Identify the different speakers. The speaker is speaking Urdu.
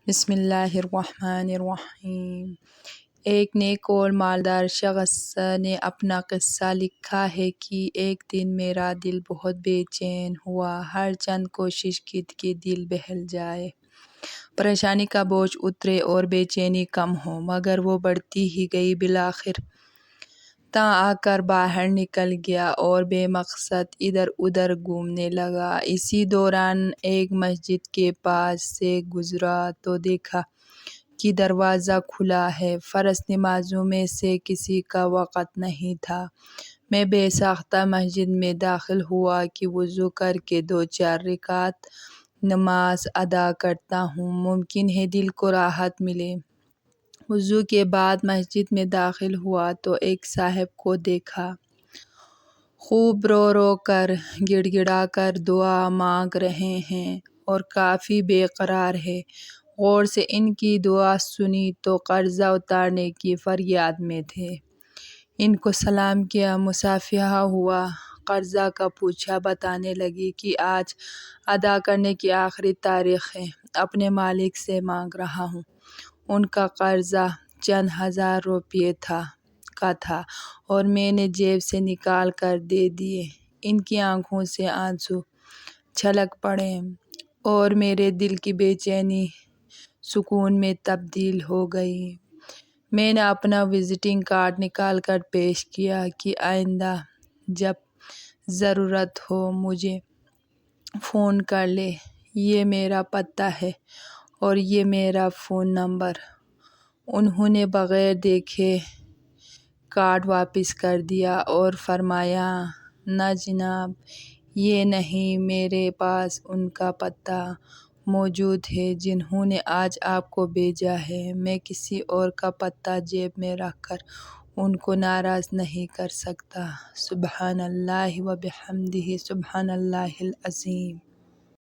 Speaker 1: بسم اللہ الرحمن الرحیم۔ ایک نیک اور مالدار شخص نے اپنا قصہ لکھا ہے کہ ایک دن میرا دل بہت بے چین ہوا، ہر چند کوشش کی کہ دل بہل جائے، پریشانی کا بوجھ اترے اور بے چینی کم ہو، مگر وہ بڑھتی ہی گئی۔ بالآخر تاں آ کر باہر نکل گیا اور بے مقصد ادھر ادھر گھومنے لگا۔ اسی دوران ایک مسجد کے پاس سے گزرا تو دیکھا کہ دروازہ کھلا ہے، فرض نمازوں میں سے کسی کا وقت نہیں تھا۔ میں بے ساختہ مسجد میں داخل ہوا کہ وضو کر کے 2-4 رکعت نماز ادا کرتا ہوں، ممکن ہے دل کو راحت ملے۔ وضو کے بعد مسجد میں داخل ہوا تو ایک صاحب کو دیکھا، خوب رو رو کر گڑ گڑا کر دعا مانگ رہے ہیں اور کافی بے قرار ہے۔ غور سے ان کی دعا سنی تو قرضہ اتارنے کی فریاد میں تھے۔ ان کو سلام کیا، مصافحہ ہوا، قرضہ کا پوچھا، بتانے لگے کہ آج ادا کرنے کی آخری تاریخ ہے، اپنے مالک سے مانگ رہا ہوں۔ ان کا قرضہ چند ہزار روپے کا تھا اور میں نے جیب سے نکال کر دے دیے۔ ان کی آنکھوں سے آنسو چھلک پڑے اور میرے دل کی بے چینی سکون میں تبدیل ہو گئی۔ میں نے اپنا وزٹنگ کارڈ نکال کر پیش کیا کہ آئندہ جب ضرورت ہو مجھے فون کر لیں، یہ میرا پتہ ہے اور یہ میرا فون نمبر۔ انہوں نے بغیر دیکھے کارڈ واپس کر دیا اور فرمایا، نہ جناب، یہ نہیں، میرے پاس ان کا پتہ موجود ہے جنہوں نے آج آپ کو بھیجا ہے۔ میں کسی اور کا پتہ جیب میں رکھ کر ان کو ناراض نہیں کر سکتا۔ سبحان اللہ و بحمدہ، سبحان اللہ العظیم۔